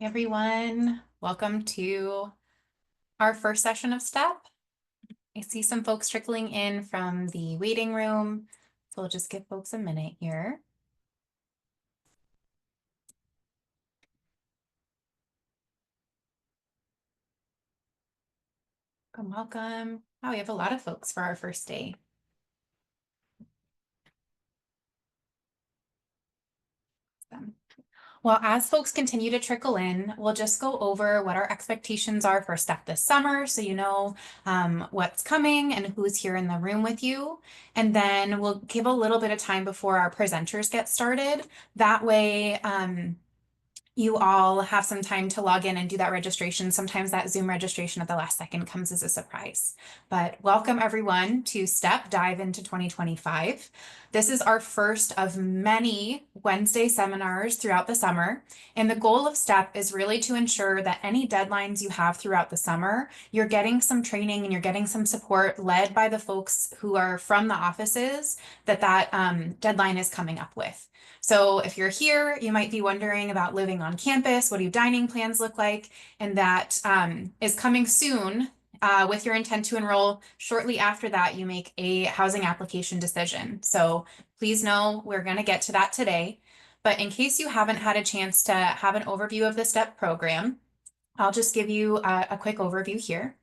Everyone, welcome to our first session of STEP. I see some folks trickling in from the waiting room, so we'll just give folks a minute here. Welcome, welcome. Wow, we have a lot of folks for our first day. Well, as folks continue to trickle in, we'll just go over what our expectations are for STEP this summer, so you know what's coming and who's here in the room with you. And then we'll give a little bit of time before our presenters get started. That way, you all have some time to log in and do that registration. Sometimes that Zoom registration at the last second comes as a surprise. But welcome everyone to STEP Dive into 2025. This is our first of many Wednesday seminars throughout the summer. And the goal of STEP is really to ensure that any deadlines you have throughout the summer, you're getting some training and you're getting some support led by the folks who are from the offices that deadline is coming up with. So if you're here, you might be wondering about living on campus. What do dining plans look like? And that is coming soon with your intent to enroll. Shortly after that, you make a housing application decision. So please know we're going to get to that today. But in case you haven't had a chance to have an overview of the STEP program, I'll just give you a quick overview here.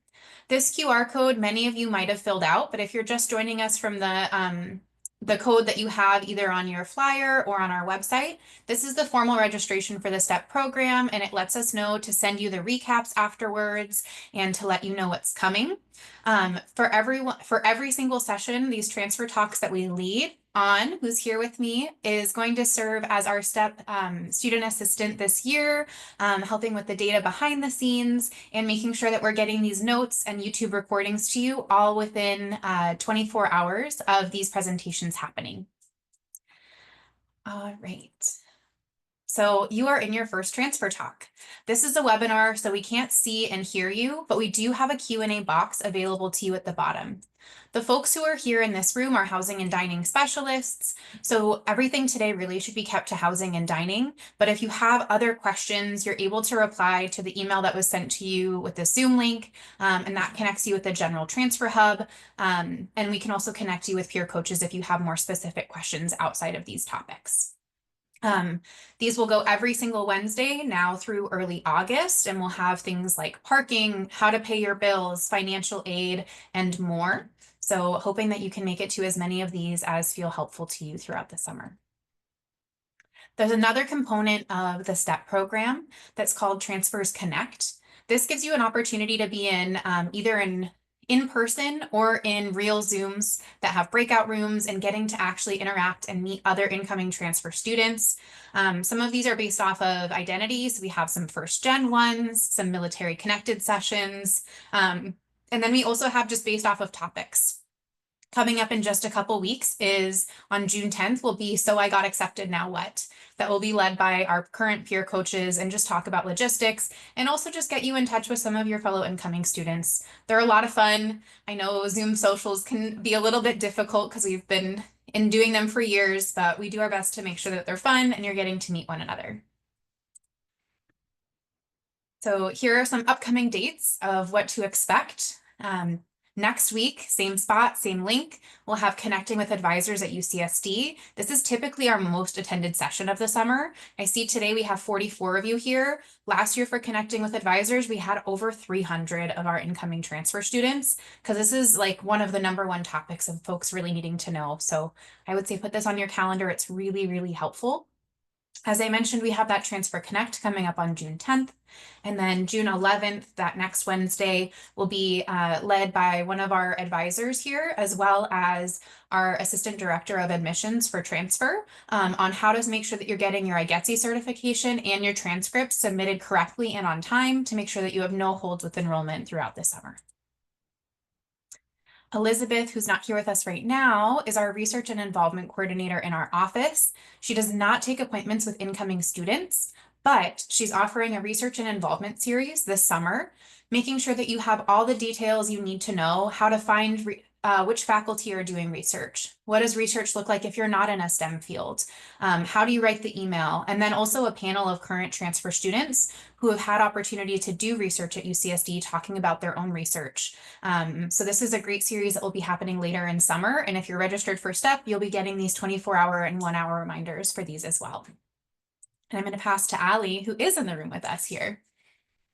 This QR code, many of you might have filled out, but if you're just joining us from the code that you have either on your flyer or on our website, this is the formal registration for the STEP program, and it lets us know to send you the recaps afterwards and to let you know what's coming. For every single session, these transfer talks that we lead on, who's here with me, is going to serve as our STEP student assistant this year, helping with the data behind the scenes and making sure that we're getting these notes and YouTube recordings to you all within 24 hours of these presentations happening. All right. So you are in your first transfer talk. This is a webinar, so we can't see and hear you, but we do have a Q&A box available to you at the bottom. The folks who are here in this room are housing and dining specialists. So everything today really should be kept to housing and dining. But if you have other questions, you're able to reply to the email that was sent to you with the Zoom link, and that connects you with the general transfer hub. And we can also connect you with peer coaches if you have more specific questions outside of these topics. These will go every single Wednesday now through early August, and we'll have things like parking, how to pay your bills, financial aid, and more. So hoping that you can make it to as many of these as feel helpful to you throughout the summer. There's another component of the STEP program that's called Transfers Connect. This gives you an opportunity to be in either in person or in real Zooms that have breakout rooms and getting to actually interact and meet other incoming transfer students. Some of these are based off of identities. We have some first gen ones, some military connected sessions. And then we also have just based off of topics. Coming up in just a couple weeks is on June 10th will be So I Got Accepted, Now What? That will be led by our current peer coaches and just talk about logistics and also just get you in touch with some of your fellow incoming students. They're a lot of fun. I know Zoom socials can be a little bit difficult because we've been doing them for years, but we do our best to make sure that they're fun and you're getting to meet one another. So here are some upcoming dates of what to expect. Next week, same spot, same link, we'll have Connecting with Advisors at UCSD. This is typically our most attended session of the summer. I see today we have 44 of you here. Last year for Connecting with Advisors, we had over 300 of our incoming transfer students because this is like one of the #1 topics of folks really needing to know. So I would say put this on your calendar. It's really, really helpful. As I mentioned, we have that Transfer Connect coming up on June 10th. And then June 11th, that next Wednesday, will be led by one of our advisors here, as well as our Assistant Director of Admissions for Transfer on how to make sure that you're getting your IGETC certification and your transcripts submitted correctly and on time to make sure that you have no holds with enrollment throughout the summer. Elizabeth, who's not here with us right now, is our research and involvement coordinator in our office. She does not take appointments with incoming students, but she's offering a research and involvement series this summer, making sure that you have all the details you need to know how to find which faculty are doing research? What does research look like if you're not in a STEM field? How do you write the email? And then also a panel of current transfer students who have had opportunity to do research at UCSD talking about their own research. So this is a great series that will be happening later in summer. And if you're registered for STEP, you'll be getting these 24-hour and 1-hour reminders for these as well. And I'm going to pass to Allie, who is in the room with us here.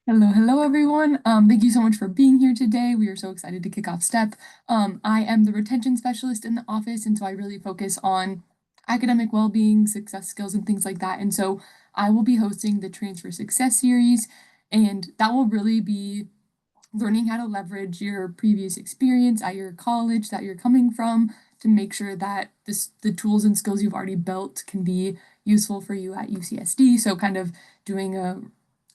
Hello, everyone. Thank you so much for being here today. We are so excited to kick off STEP. I am the retention specialist in the office, and so I really focus on academic well-being, success skills, and things like that. And so I will be hosting the Transfer Success series, and that will really be learning how to leverage your previous experience at your college that you're coming from to make sure that the tools and skills you've already built can be useful for you at UCSD. So kind of doing a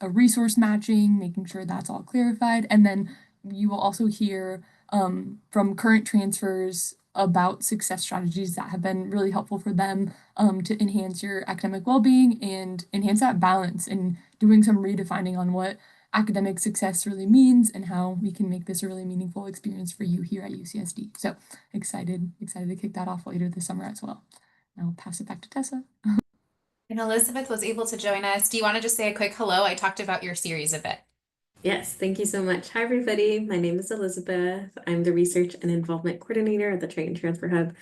resource matching, making sure that's all clarified. And then you will also hear from current transfers about success strategies that have been really helpful for them to enhance your academic well-being and enhance that balance and doing some redefining on what academic success really means and how we can make this a really meaningful experience for you here at UCSD. So excited to kick that off later this summer as well. I'll pass it back to Tessa. And Elizabeth was able to join us. Do you want to just say a quick hello? I talked about your series a bit. Yes, thank you so much. Hi, everybody. My name is Elizabeth. I'm the Research and Involvement Coordinator at the Train Transfer Hub.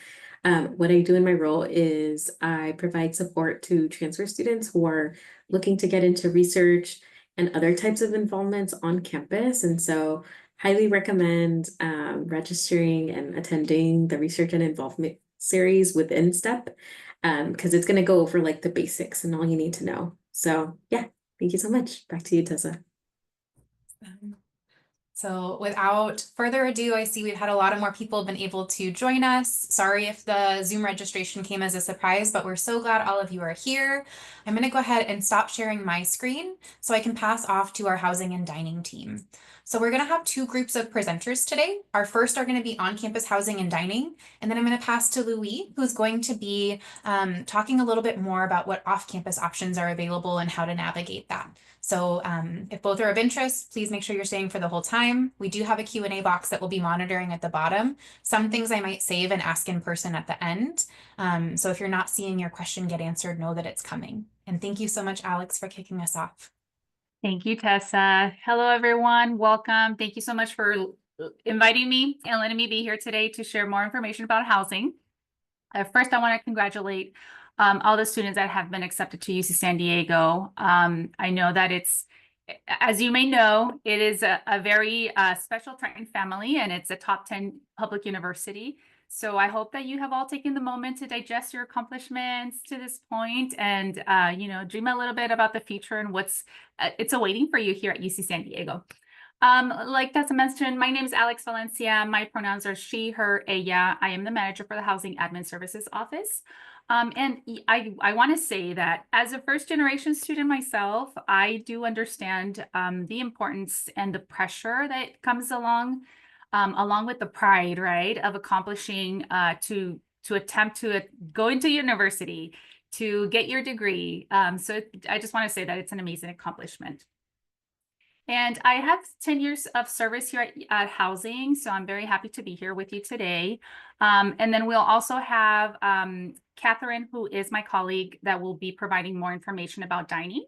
What I do in my role is I provide support to transfer students who are looking to get into research and other types of involvements on campus. And so highly recommend registering and attending the Research and Involvement series within STEP because it's going to go over like the basics and all you need to know. So yeah, thank you so much. Back to you, Tessa. So without further ado, I see we've had a lot of more people have been able to join us. Sorry if the Zoom registration came as a surprise, but we're so glad all of you are here. I'm going to go ahead and stop sharing my screen so I can pass off to our housing and dining team. So we're going to have two groups of presenters today. Our first are going to be on-campus housing and dining, and then I'm going to pass to Louis, who's going to be talking a little bit more about what off-campus options are available and how to navigate that. So if both are of interest, please make sure you're staying for the whole time. We do have a Q&A box that we'll be monitoring at the bottom. Some things I might save and ask in person at the end. So if you're not seeing your question get answered, know that it's coming. And thank you so much, Alex, for kicking us off. Thank you, Tessa. Hello, everyone. Welcome. Thank you so much for inviting me and letting me be here today to share more information about housing. First, I want to congratulate all the students that have been accepted to UC San Diego. I know that it's, as you may know, it is a very special Triton family, and it's a top 10 public university. So I hope that you have all taken the moment to digest your accomplishments to this point and, dream a little bit about the future and what's it's awaiting for you here at UC San Diego. Like Tessa mentioned, my name is Alex Valencia. My pronouns are she, her, ella. I am the manager for the Housing Admin Services Office. And I want to say that as a first generation student myself, I do understand the importance and the pressure that comes along with the pride, right, of accomplishing to attempt to go into university, to get your degree. So I just want to say that it's an amazing accomplishment. And I have 10 years of service here at Housing, so I'm very happy to be here with you today. And then we'll also have Catherine, who is my colleague, that will be providing more information about dining.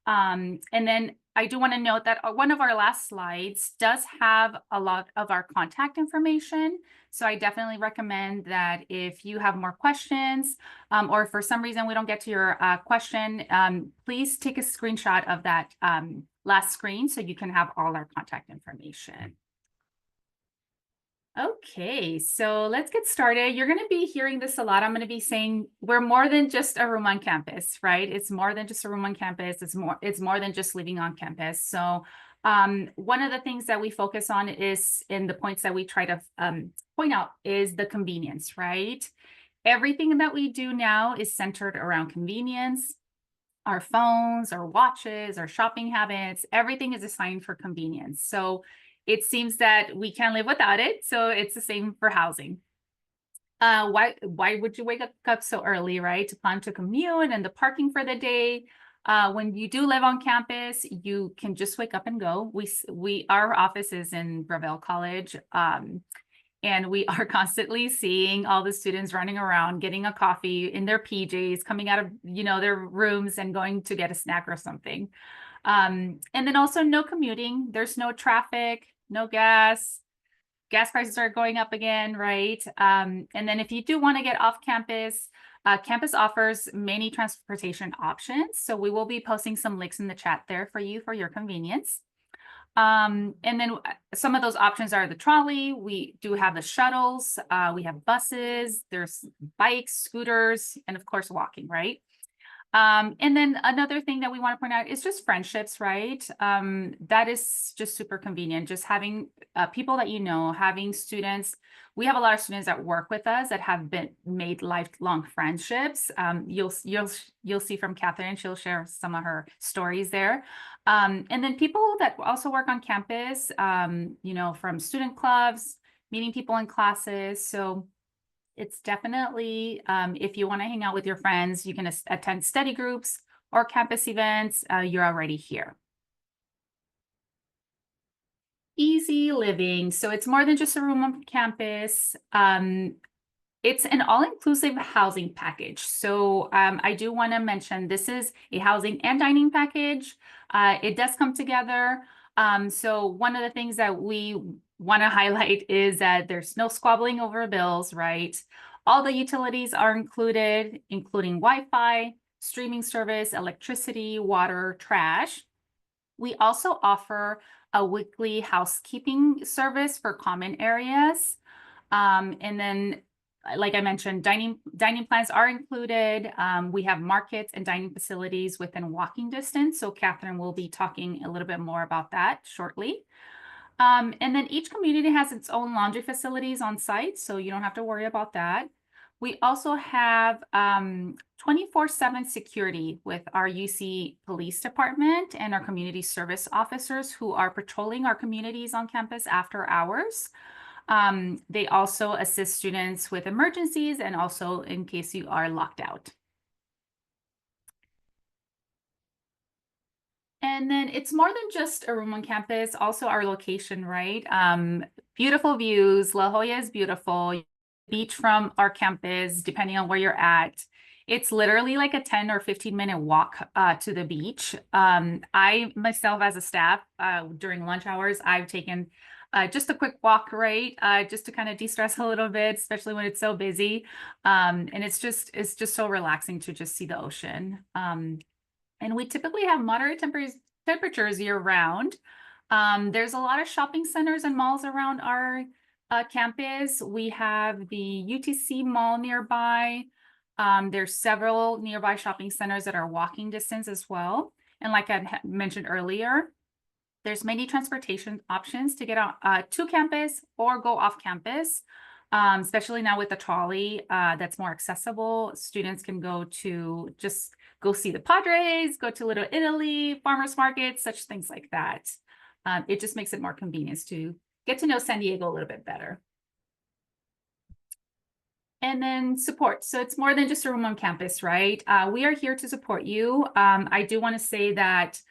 And then I do want to note that one of our last slides does have a lot of our contact information. So I definitely recommend that if you have more questions or if for some reason we don't get to your question, please take a screenshot of that last screen so you can have all our contact information. Okay, so let's get started. You're going to be hearing this a lot. I'm going to be saying we're more than just a room on campus, right? It's more than just a room on campus. It's more than just living on campus. So one of the things that we focus on is in the points that we try to point out is the convenience, right? Everything that we do now is centered around convenience. Our phones, our watches, our shopping habits, everything is designed for convenience. So it seems that we can't live without it. So it's the same for housing. Why would you wake up so early, right? To plan to commute and the parking for the day. When you do live on campus, you can just wake up and go. Our office is in Gravel College. And we are constantly seeing all the students running around, getting a coffee in their PJs, coming out of, their rooms and going to get a snack or something. And then also no commuting. There's no traffic, no gas. Gas prices are going up again, right? And then if you do want to get off campus, campus offers many transportation options. So we will be posting some links in the chat there for you for your convenience. And then some of those options are the trolley. We do have the shuttles. We have buses. There's bikes, scooters, and of course, walking, right? And then another thing that we want to point out is just friendships, right? That is just super convenient. Just having people that having students. We have a lot of students that work with us that have made lifelong friendships. You'll see from Catherine, she'll share some of her stories there. And then people that also work on campus, from student clubs, meeting people in classes. So it's definitely, if you want to hang out with your friends, you can attend study groups or campus events, you're already here. Easy living. So it's more than just a room on campus. It's an all-inclusive housing package. So I do want to mention this is a housing and dining package. It does come together. So one of the things that we want to highlight is that there's no squabbling over bills, right? All the utilities are included, including Wi-Fi, streaming service, electricity, water, trash. We also offer a weekly housekeeping service for common areas. And then, like I mentioned, dining plans are included. We have markets and dining facilities within walking distance. So Catherine will be talking a little bit more about that shortly. And then each community has its own laundry facilities on site, so you don't have to worry about that. We also have 24/7 security with our UC Police Department and our community service officers who are patrolling our communities on campus after hours. They also assist students with emergencies and also in case you are locked out. And then it's more than just a room on campus, also our location, right? Beautiful views. La Jolla is beautiful. Beach from our campus, depending on where you're at. It's literally like a 10 or 15-minute walk to the beach. I myself as a staff, during lunch hours, I've taken just a quick walk, right? Just to kind of de-stress a little bit, especially when it's so busy. And it's just so relaxing to just see the ocean. And we typically have moderate temperatures year round. There's a lot of shopping centers and malls around our campus. We have the UTC mall nearby. There's several nearby shopping centers that are walking distance as well. And like I mentioned earlier, there's many transportation options to get out to campus or go off campus. Especially now with the trolley that's more accessible. Students can go see the Padres, go to Little Italy, farmers markets, such things like that. It just makes it more convenient to get to know San Diego a little bit better. And then support. So it's more than just a room on campus, right? We are here to support you. I do want to say that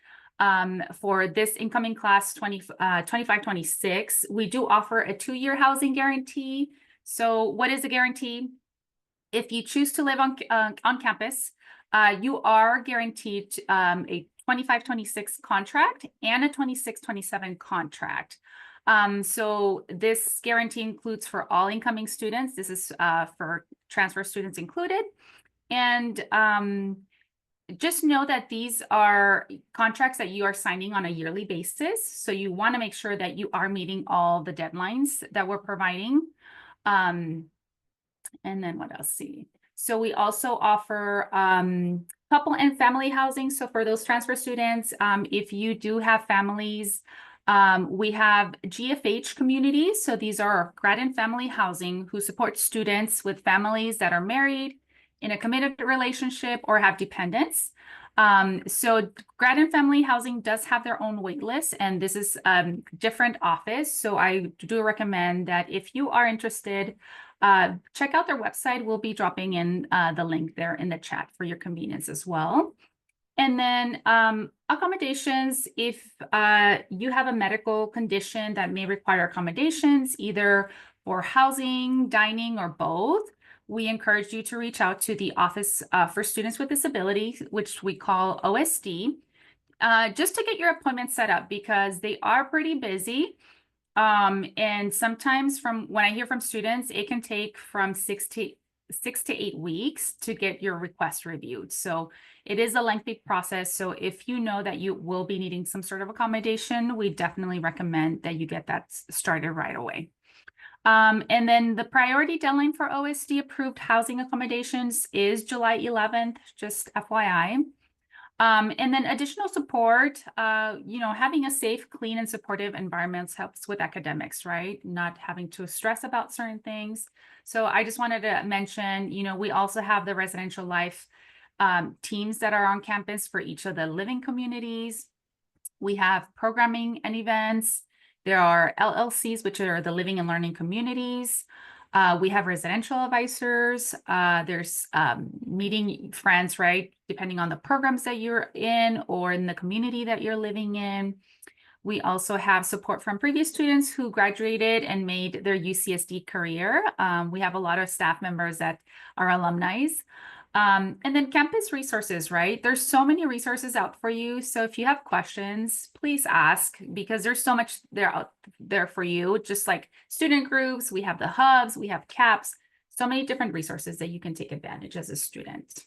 for this incoming class 25-26, we do offer a 2-year housing guarantee. So what is a guarantee? If you choose to live on campus, you are guaranteed a 25-26 contract and a 26-27 contract. So this guarantee includes for all incoming students. This is for transfer students included. And just know that these are contracts that you are signing on a yearly basis. So you want to make sure that you are meeting all the deadlines that we're providing. And then what else? So we also offer couple and family housing. So for those transfer students, if you do have families, we have GFH communities. So these are our grad and family housing who support students with families that are married, in a committed relationship, or have dependents. So grad and family housing does have their own wait list, and this is different office. So I do recommend that if you are interested, check out their website. We'll be dropping in the link there in the chat for your convenience as well. And then accommodations, if you have a medical condition that may require accommodations, either for housing, dining, or both, we encourage you to reach out to the Office for Students with Disabilities, which we call OSD, just to get your appointment set up because they are pretty busy. And sometimes from when I hear from students, it can take from 6 to 8 weeks to get your request reviewed. So it is a lengthy process. So if you know that you will be needing some sort of accommodation, we definitely recommend that you get that started right away. And then the priority deadline for OSD approved housing accommodations is July 11th, just FYI. And then additional support, having a safe, clean, and supportive environment helps with academics, right? Not having to stress about certain things. So I just wanted to mention, we also have the residential life teams that are on campus for each of the living communities. We have programming and events. There are LLCs, which are the living and learning communities. We have residential advisors. There's meeting friends, right? Depending on the programs that you're in or in the community that you're living in. We also have support from previous students who graduated and made their UCSD career. We have a lot of staff members that are alumni. And then campus resources, right? There's so many resources out for you. So if you have questions, please ask because there's so much out there for you. Just like student groups, we have the hubs, we have CAPS, so many different resources that you can take advantage as a student.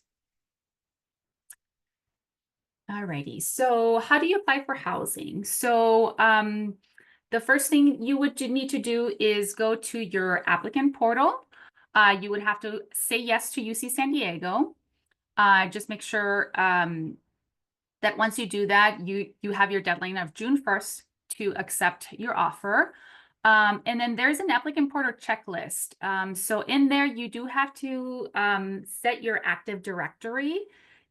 Alrighty, so how do you apply for housing? So the first thing you would need to do is go to your applicant portal. You would have to say yes to UC San Diego. Just make sure that once you do that, you have your deadline of June 1st to accept your offer. And then there's an applicant portal checklist. So in there, you do have to set your Active Directory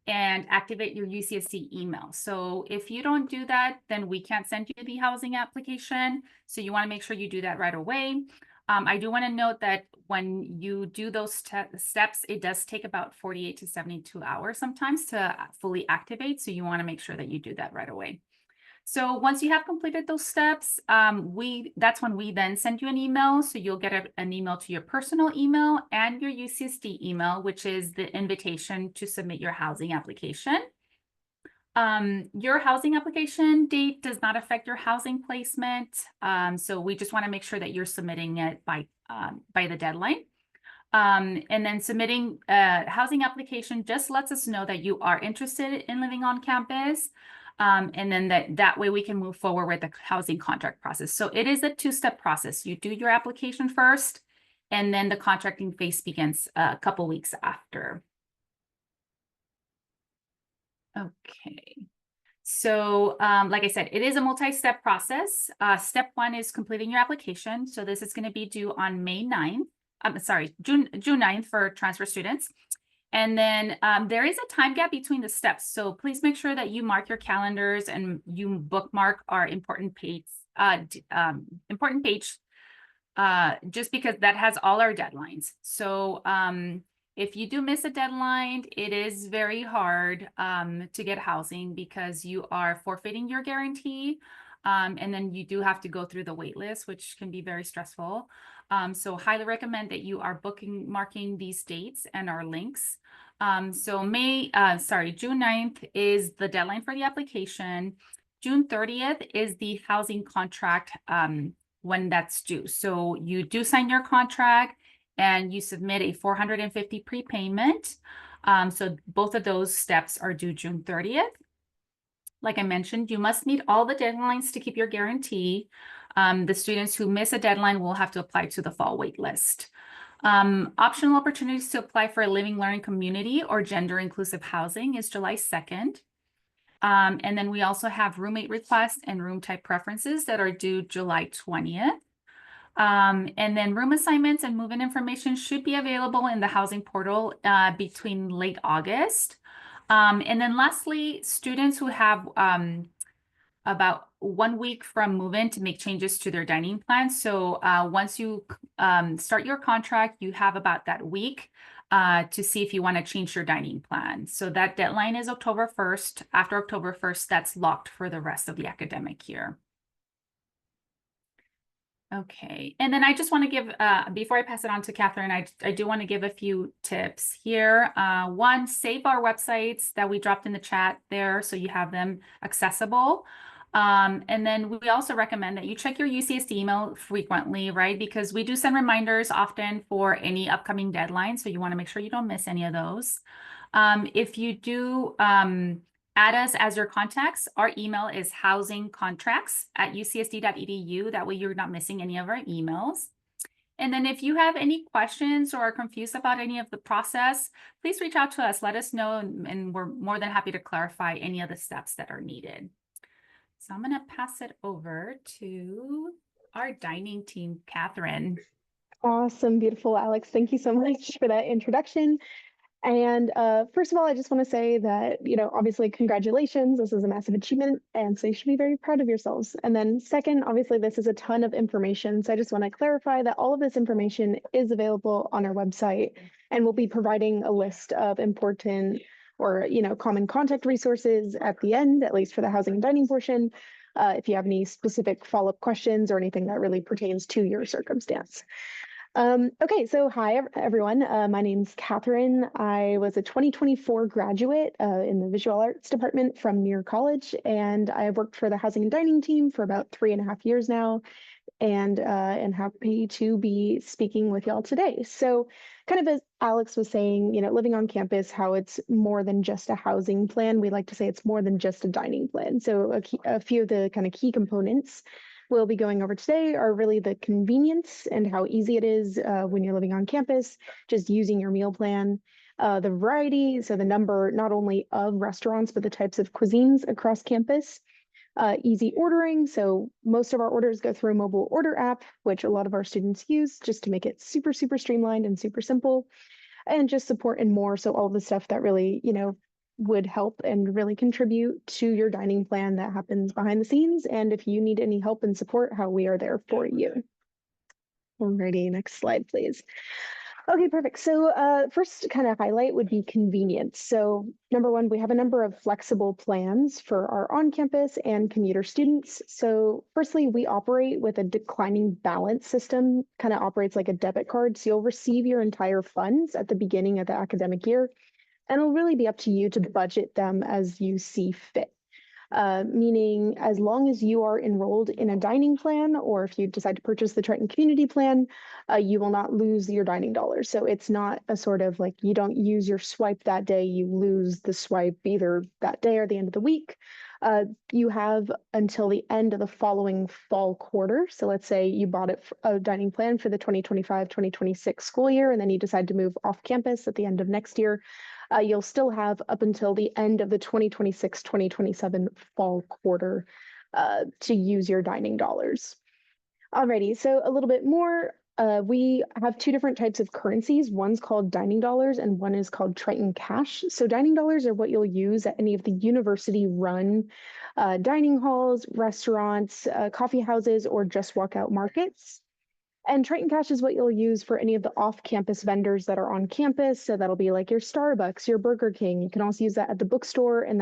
and activate your UCSD email. So if you don't do that, then we can't send you the housing application. So you want to make sure you do that right away. I do want to note that when you do those steps, it does take about 48 to 72 hours sometimes to fully activate. So you want to make sure that you do that right away. So once you have completed those steps, that's when we then send you an email. So you'll get an email to your personal email and your UCSD email, which is the invitation to submit your housing application. Your housing application date does not affect your housing placement. So we just want to make sure that you're submitting it by the deadline. And then submitting a housing application just lets us know that you are interested in living on campus. And then that way we can move forward with the housing contract process. So it is a two-step process. You do your application first, and then the contracting phase begins a couple weeks after. Okay. So like I said, it is a multi-step process. Step one is completing your application. So this is going to be due on May 9th. June 9th for transfer students. And then there is a time gap between the steps. So please make sure that you mark your calendars and you bookmark our important page, just because that has all our deadlines. So if you do miss a deadline, it is very hard to get housing because you are forfeiting your guarantee. And then you do have to go through the wait list, which can be very stressful. So highly recommend that you are marking these dates and our links. So June 9th is the deadline for the application. June 30th is the housing contract when that's due. So you do sign your contract and you submit a $450 prepayment. So both of those steps are due June 30th. Like I mentioned, you must meet all the deadlines to keep your guarantee. The students who miss a deadline will have to apply to the fall wait list. Optional opportunities to apply for a living learning community or gender inclusive housing is July 2nd. And then we also have roommate requests and room type preferences that are due July 20th. And then room assignments and move-in information should be available in the housing portal between late August. And then lastly, students who have about 1 week from move-in to make changes to their dining plan. So once you start your contract, you have about that week to see if you want to change your dining plan. So that deadline is October 1st. After October 1st, that's locked for the rest of the academic year. Okay, and then I just want to give, before I pass it on to Catherine, I do want to give a few tips here. One, save our websites that we dropped in the chat there so you have them accessible. And then we also recommend that you check your UCSD email frequently, right? Because we do send reminders often for any upcoming deadlines, so you want to make sure you don't miss any of those. If you do add us as your contacts, our email is housingcontracts@ucsd.edu. That way you're not missing any of our emails. And then if you have any questions or are confused about any of the process, please reach out to us. Let us know, and we're more than happy to clarify any of the steps that are needed. So I'm going to pass it over to our dining team, Catherine. Awesome, beautiful, Alex. Thank you so much for that introduction. And first of all, I just want to say that, obviously, congratulations. This is a massive achievement. And so you should be very proud of yourselves. And then second, obviously, this is a ton of information. So I just want to clarify that all of this information is available on our website. And we'll be providing a list of important or, common contact resources at the end, at least for the housing and dining portion, if you have any specific follow-up questions or anything that really pertains to your circumstance. Okay, so hi everyone. My name's Catherine. I was a 2024 graduate in the visual arts department from Muir College, and I've worked for the housing and dining team for about 3.5 years now, and happy to be speaking with y'all today. So kind of as Alex was saying, living on campus, how it's more than just a housing plan. We like to say it's more than just a dining plan. So a few of the kind of key components we'll be going over today are really the convenience and how easy it is when you're living on campus, just using your meal plan, the variety, so the number not only of restaurants, but the types of cuisines across campus, easy ordering. So most of our orders go through a mobile order app, which a lot of our students use just to make it super, super streamlined and super simple, and just support and more. So all the stuff that really, would help and really contribute to your dining plan that happens behind the scenes. And if you need any help and support, how we are there for you. Alrighty, next slide, please. Okay, perfect. So first kind of highlight would be convenience. So number one, we have a number of flexible plans for our on-campus and commuter students. So firstly, we operate with a declining balance system, kind of operates like a debit card. So you'll receive your entire funds at the beginning of the academic year, and it'll really be up to you to budget them as you see fit. Meaning as long as you are enrolled in a dining plan, or if you decide to purchase the Triton Community Plan, you will not lose your dining dollars. So it's not a sort of like you don't use your swipe that day, you lose the swipe either that day or the end of the week. You have until the end of the following fall quarter. So let's say you bought a dining plan for the 2025-2026 school year, and then you decide to move off campus at the end of next year. You'll still have up until the end of the 2026-2027 fall quarter to use your dining dollars. Alrighty, so a little bit more. We have two different types of currencies. One's called dining dollars and one is called Triton cash. So dining dollars are what you'll use at any of the university-run dining halls, restaurants, coffee houses, or just walkout markets. And Triton Cash is what you'll use for any of the off-campus vendors that are on campus. So that'll be like your Starbucks, your Burger King. You can also use that at the bookstore, and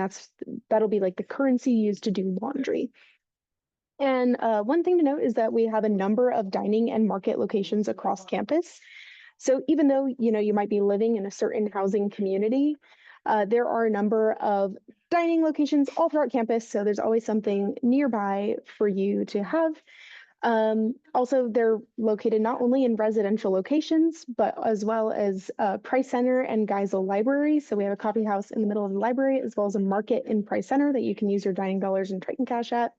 that'll be like the currency used to do laundry. And one thing to note is that we have a number of dining and market locations across campus. So even though you might be living in a certain housing community, there are a number of dining locations all throughout campus. So there's always something nearby for you to have. Also, they're located not only in residential locations, but as well as Price Center and Geisel Library. So we have a coffee house in the middle of the library, as well as a market in Price Center that you can use your dining dollars and Triton Cash at.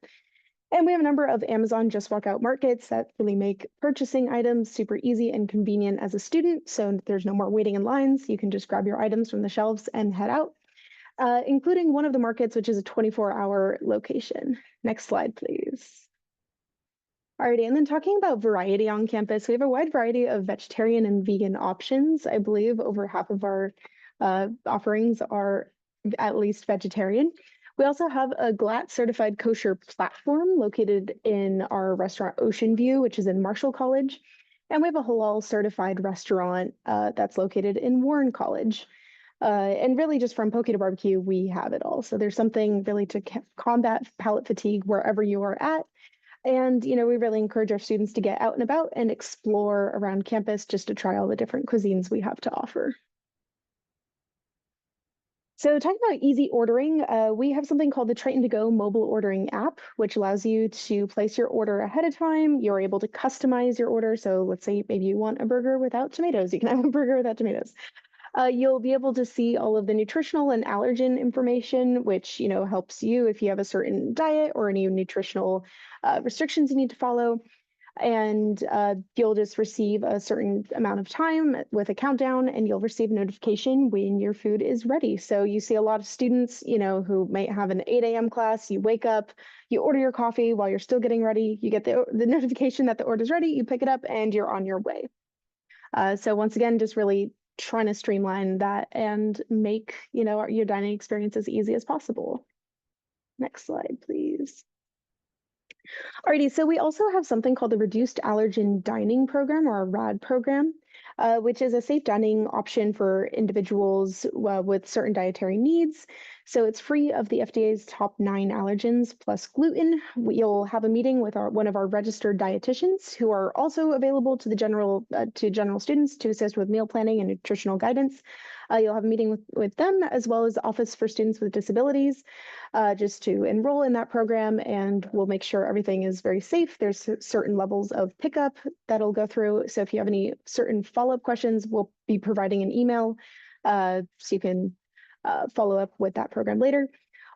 And we have a number of Amazon Just Walk Out markets that really make purchasing items super easy and convenient as a student. So there's no more waiting in lines. You can just grab your items from the shelves and head out, including one of the markets, which is a 24-hour location. Next slide, please. Alrighty, and then talking about variety on campus, we have a wide variety of vegetarian and vegan options. I believe over half of our offerings are at least vegetarian. We also have a GLAT certified kosher platform located in our restaurant Ocean View, which is in Marshall College. And we have a halal certified restaurant that's located in Warren College. And really just from poke to barbecue, we have it all. So there's something really to combat palate fatigue wherever you are at. And, we really encourage our students to get out and about and explore around campus just to try all the different cuisines we have to offer. So talking about easy ordering, we have something called the Triton to Go mobile ordering app, which allows you to place your order ahead of time. You're able to customize your order. So let's say maybe you want a burger without tomatoes. You can have a burger without tomatoes. You'll be able to see all of the nutritional and allergen information, which helps you if you have a certain diet or any nutritional restrictions you need to follow. And you'll just receive a certain amount of time with a countdown, and you'll receive a notification when your food is ready. So you see a lot of students, who might have an 8 a.m. class. You wake up, you order your coffee while you're still getting ready. You get the notification that the order's ready. You pick it up, and you're on your way. So once again, just really trying to streamline that and make your dining experience as easy as possible. Next slide, please. Alrighty, so we also have something called the Reduced Allergen Dining Program, or a RAD program, which is a safe dining option for individuals with certain dietary needs. So it's free of the FDA's top 9 allergens plus gluten. You'll have a meeting with one of our registered dietitians, who are also available to the general students to assist with meal planning and nutritional guidance. You'll have a meeting with them, as well as the Office for Students with Disabilities, just to enroll in that program, and we'll make sure everything is very safe. There's certain levels of pickup that'll go through. So if you have any certain follow-up questions, we'll be providing an email so you can follow up with that program later.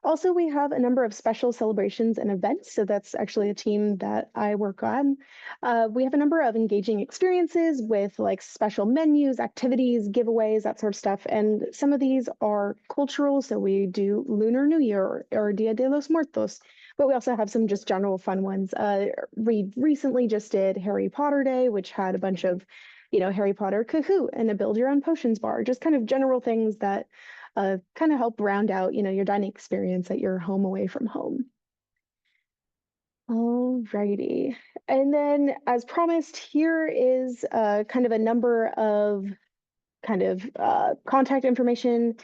Also, we have a number of special celebrations and events. So that's actually a team that I work on. We have a number of engaging experiences with like special menus, activities, giveaways, that sort of stuff. And some of these are cultural. So we do Lunar New Year or Dia de los Muertos, but we also have some just general fun ones. We recently just did Harry Potter Day, which had a bunch of, Harry Potter Kahoot and a build your own potions bar, just kind of general things that kind of help round out, your dining experience at your home away from home. Alrighty. And then, as promised, here is kind of a number of contact information.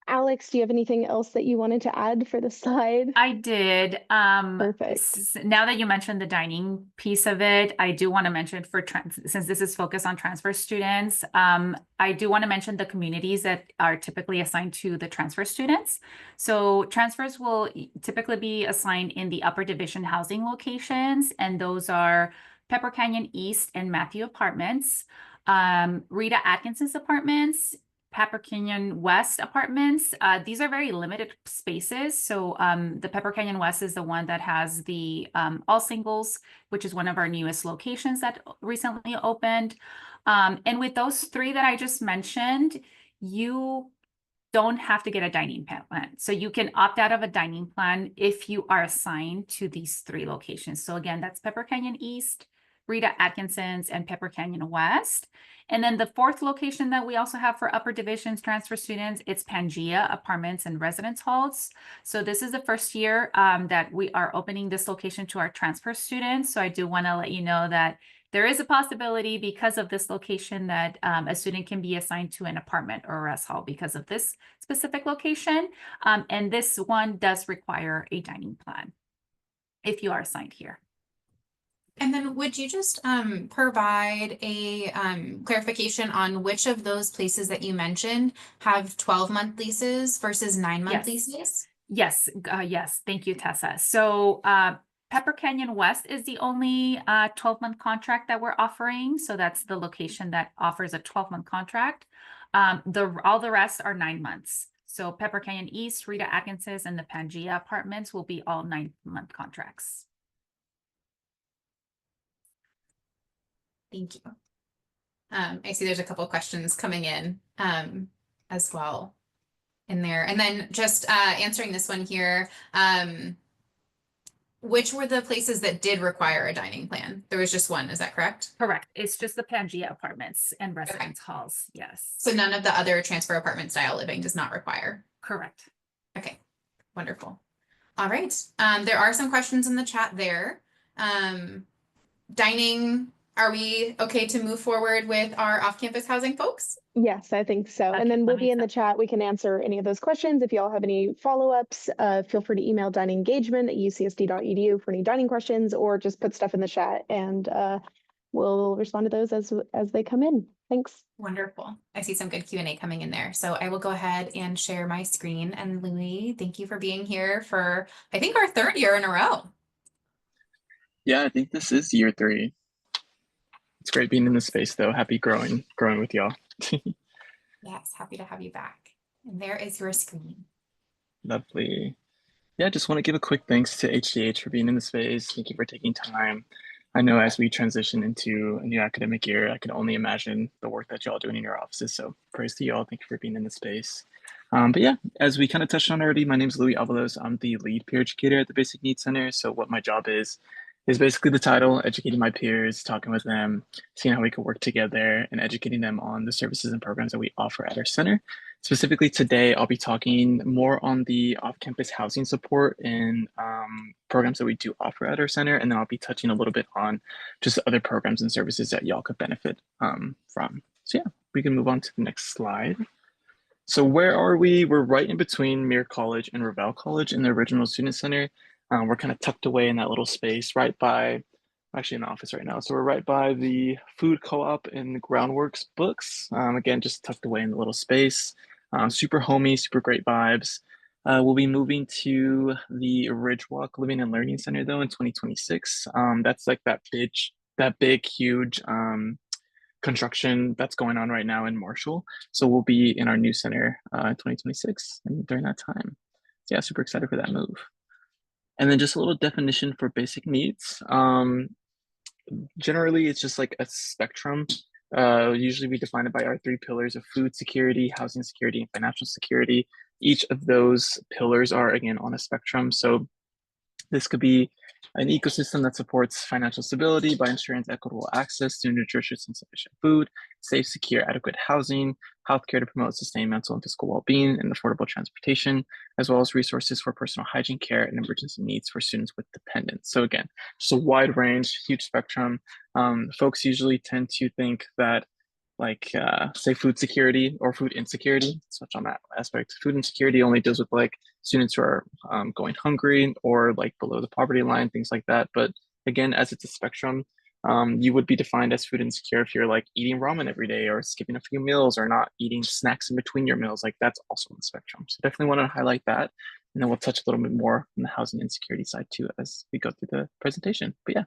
Alex, do you have anything else that you wanted to add for the slide? I did. Perfect. Now that you mentioned the dining piece of it, I do want to mention since this is focused on transfer students, I do want to mention the communities that are typically assigned to the transfer students. So transfers will typically be assigned in the upper division housing locations, and those are Pepper Canyon East and Matthew Apartments, Rita Atkinson's apartments, Pepper Canyon West apartments. These are very limited spaces. So the Pepper Canyon West is the one that has the all singles, which is one of our newest locations that recently opened. And with those 3 that I just mentioned, you don't have to get a dining plan. So you can opt out of a dining plan if you are assigned to these 3 locations. So again, that's Pepper Canyon East, Rita Atkinson's, and Pepper Canyon West. And then the 4th location that we also have for upper divisions transfer students, it's Pangea Apartments and Residence Halls. So this is the first year that we are opening this location to our transfer students. So I do want to let you know that there is a possibility because of this location that a student can be assigned to an apartment or a rest hall because of this specific location. And this one does require a dining plan if you are assigned here. And then would you just provide a clarification on which of those places that you mentioned have 12-month leases versus 9-month leases? Yes, yes. Thank you, Tessa. So Pepper Canyon West is the only 12-month contract that we're offering. So that's the location that offers a 12-month contract. All the rest are 9 months. So Pepper Canyon East, Rita Atkinson's, and the Pangea Apartments will be all 9-month contracts. Thank you. I see there's a couple of questions coming in as well in there. And then just answering this one here, which were the places that did require a dining plan? There was just one, is that correct? Correct. It's just the Pangea Apartments and Residence Halls, yes. So none of the other transfer apartment style living does not require? Correct. Okay, wonderful. All right, there are some questions in the chat there. Dining Are we okay to move forward with our off-campus housing folks? Yes, I think so. Okay, And then that we'll be makes in the sense. chat. We can answer any of those questions. If y'all have any follow-ups, feel free to email diningengagement@ucsd.edu for any dining questions, or just put stuff in the chat and we'll respond to those as they come in. Thanks. Wonderful. I see some good Q&A coming in there. So I will go ahead and share my screen. And Louis, thank you for being here for, I think, our 3rd year in a row. Yeah, I think this is year 3. It's great being in this space though. Happy growing with y'all. Yes, happy to have you back. And there is your screen. Lovely. Yeah, I just want to give a quick thanks to HDH for being in the space. Thank you for taking time. I know as we transition into a new academic year, I can only imagine the work that y'all doing in your offices. So praise to y'all. Thank you for being in the space. But yeah, as we kind of touched on already, my name is Louis Avalos. I'm the lead peer educator at the Basic Needs Center. So what my job is basically the title, educating my peers, talking with them, seeing how we can work together, and educating them on the services and programs that we offer at our center. Specifically today, I'll be talking more on the off-campus housing support and programs that we do offer at our center, and then I'll be touching a little bit on just other programs and services that y'all could benefit from. So yeah, we can move on to the next slide. So where are we? We're right in between Muir College and Revelle College in the original student center. We're kind of tucked away in that little space right by, actually in the office right now. So we're right by the food co-op and the Groundworks books. Again, just tucked away in the little space. Super homey, super great vibes. We'll be moving to the Ridgewalk Living and Learning Center though in 2026. That's like that big, huge construction that's going on right now in Marshall. So we'll be in our new center in 2026 and during that time. So yeah, super excited for that move. And then just a little definition for basic needs. Generally, it's just like a spectrum. Usually we define it by our 3 pillars of food security, housing security, and financial security. Each of those pillars are, again, on a spectrum. So this could be an ecosystem that supports financial stability by ensuring equitable access to nutritious and sufficient food, safe, secure, adequate housing, healthcare to promote sustained mental and physical well-being, and affordable transportation, as well as resources for personal hygiene care and emergency needs for students with dependents. So again, just a wide range, huge spectrum. Folks usually tend to think that say food security or food insecurity, touch on that aspect. Food insecurity only deals with like students who are going hungry or like below the poverty line, things like that. But again, as it's a spectrum, you would be defined as food insecure if you're like eating ramen every day or skipping a few meals or not eating snacks in between your meals. Like that's also on the spectrum. So definitely want to highlight that. And then we'll touch a little bit more on the housing insecurity side too as we go through the presentation. But yeah.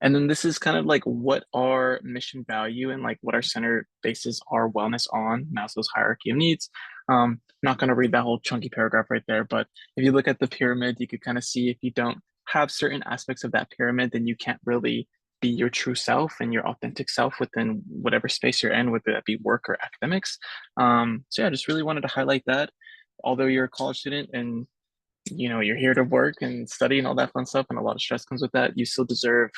And then this is kind of like what our mission value and like what our center bases our wellness on, Maslow's hierarchy of needs. Not going to read that whole chunky paragraph right there, but if you look at the pyramid, you could kind of see if you don't have certain aspects of that pyramid, then you can't really be your true self and your authentic self within whatever space you're in, whether that be work or academics. So yeah, I just really wanted to highlight that. Although you're a college student and you're here to work and study and all that fun stuff, and a lot of stress comes with that, you still deserve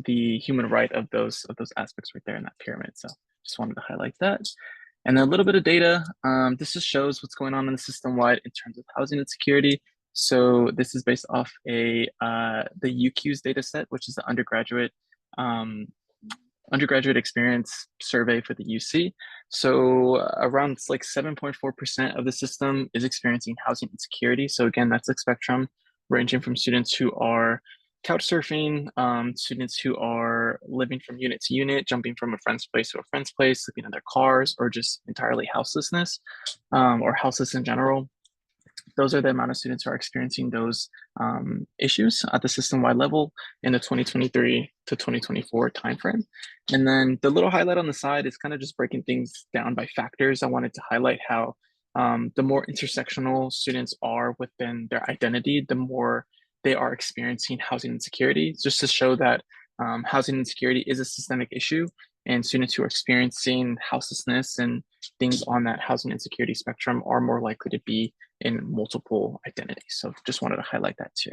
the human right of those aspects right there in that pyramid. So just wanted to highlight that. And then a little bit of data. This just shows what's going on in the system wide in terms of housing insecurity. So this is based off the UQ's data set, which is the undergraduate experience survey for the UC. So around like 7.4% of the system is experiencing housing insecurity. So again, that's a spectrum ranging from students who are couch surfing, students who are living from unit to unit, jumping from a friend's place to a friend's place, sleeping in their cars, or just entirely houselessness, or houseless in general. Those are the amount of students who are experiencing those issues at the system-wide level in the 2023 to 2024 timeframe. And then the little highlight on the side is kind of just breaking things down by factors. I wanted to highlight how the more intersectional students are within their identity, the more they are experiencing housing insecurity, just to show that housing insecurity is a systemic issue, and students who are experiencing houselessness and things on that housing insecurity spectrum are more likely to be in multiple identities. So just wanted to highlight that too.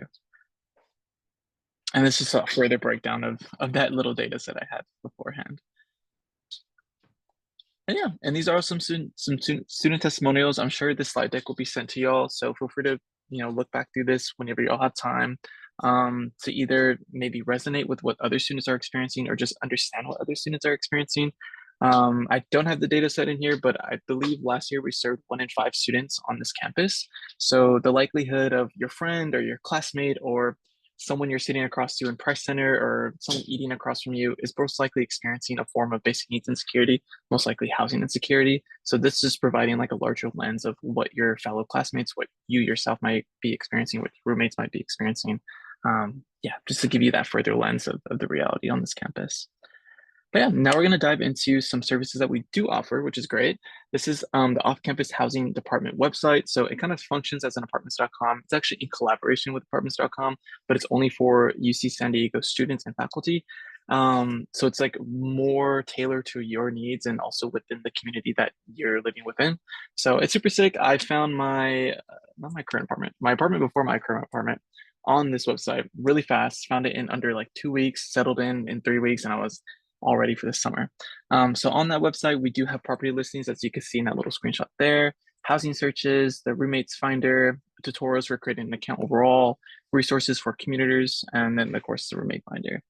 And this is a further breakdown of that little data set I had beforehand. And yeah, and these are some student testimonials. I'm sure this slide deck will be sent to y'all, so feel free to look back through this whenever y'all have time. to either maybe resonate with what other students are experiencing or just understand what other students are experiencing. I don't have the data set in here, but I believe last year we served 1 in 5 students on this campus. So the likelihood of your friend or your classmate or someone you're sitting across to in Price Center or someone eating across from you is most likely experiencing a form of basic needs insecurity, most likely housing insecurity. So this is providing like a larger lens of what your fellow classmates, what you yourself might be experiencing, what your roommates might be experiencing. Yeah, just to give you that further lens of the reality on this campus. But yeah, now we're going to dive into some services that we do offer, which is great. This is the off-campus housing department website. So it kind of functions as an apartments.com. It's actually in collaboration with apartments.com, but it's only for UC San Diego students and faculty. So it's like more tailored to your needs and also within the community that you're living within. So it's super sick. I found my, not my current apartment, my apartment before my current apartment on this website really fast, found it in under like 2 weeks, settled in 3 weeks, and I was all ready for the summer. So on that website, we do have property listings, as you can see in that little screenshot there, housing searches, the roommates finder, tutorials for creating an account overall, resources for commuters, and then of course the roommate finder.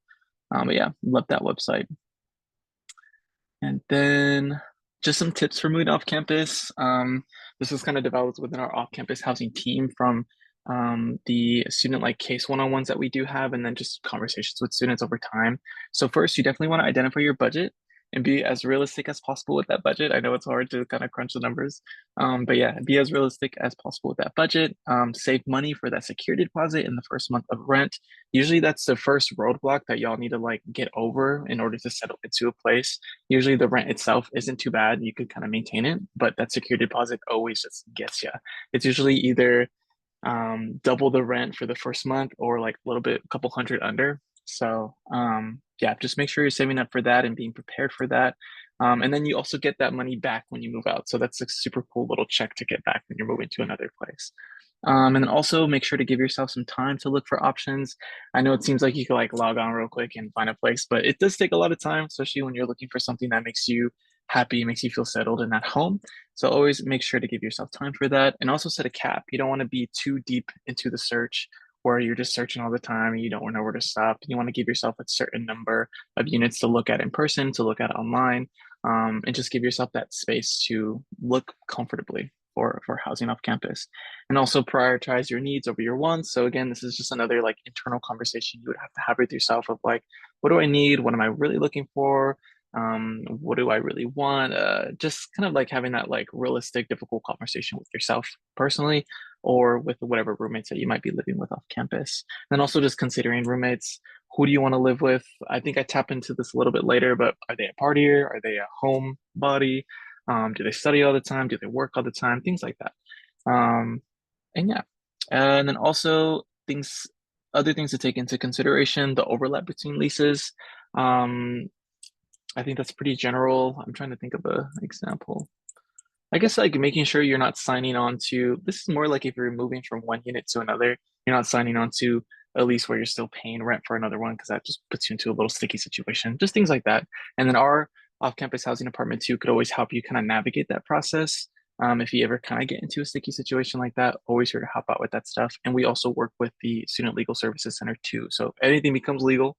But yeah, love that website. And then just some tips for moving off campus. This was kind of developed within our off-campus housing team from the student like case one-on-ones that we do have, and then just conversations with students over time. So first, you definitely want to identify your budget and be as realistic as possible with that budget. I know it's hard to kind of crunch the numbers, but yeah, be as realistic as possible with that budget. Save money for that security deposit in the first month of rent. Usually that's the first roadblock that y'all need to like get over in order to settle into a place. Usually the rent itself isn't too bad. You could kind of maintain it, but that security deposit always just gets you. It's usually either double the rent for the first month or like a little bit, a couple hundred under. So yeah, just make sure you're saving up for that and being prepared for that. And then you also get that money back when you move out. So that's a super cool little check to get back when you're moving to another place. And then also make sure to give yourself some time to look for options. I know it seems like you could like log on real quick and find a place, but it does take a lot of time, especially when you're looking for something that makes you happy, makes you feel settled and at home. So always make sure to give yourself time for that, and also set a cap. You don't want to be too deep into the search where you're just searching all the time and you don't know where to stop. You want to give yourself a certain number of units to look at in person, to look at online, and just give yourself that space to look comfortably for housing off campus. And also prioritize your needs over your wants. So again, this is just another like internal conversation you would have to have with yourself of like, what do I need? What am I really looking for? What do I really want? Just kind of like having that like realistic, difficult conversation with yourself personally, or with whatever roommates that you might be living with off campus. And then also just considering roommates. Who do you want to live with? I think I tap into this a little bit later, but are they a partier? Are they a homebody? Do they study all the time? Do they work all the time? Things like that. And yeah, and then also other things to take into consideration, the overlap between leases. I think that's pretty general. I'm trying to think of an example. I guess like making sure you're not signing on to, this is more like if you're moving from one unit to another, you're not signing on to a lease where you're still paying rent for another one, because that just puts you into a little sticky situation, just things like that. And then our off-campus housing department too could always help you kind of navigate that process. If you ever kind of get into a sticky situation like that, always here to help out with that stuff. And we also work with the Student Legal Services Center too. So if anything becomes legal,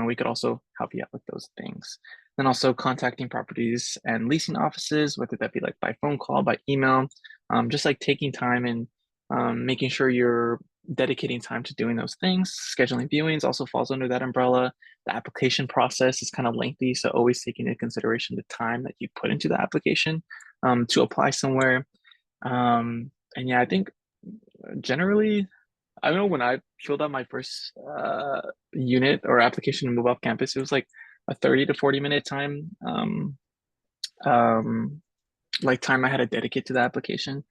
we could also help you out with those things. Then also contacting properties and leasing offices, whether that be like by phone call, by email, just like taking time and making sure you're dedicating time to doing those things. Scheduling viewings also falls under that umbrella. The application process is kind of lengthy, so always taking into consideration the time that you put into the application to apply somewhere. And yeah, I think generally, I don't know, when I filled out my first unit or application to move off campus, it was like a 30 to 40 minute time like time I had to dedicate to the application.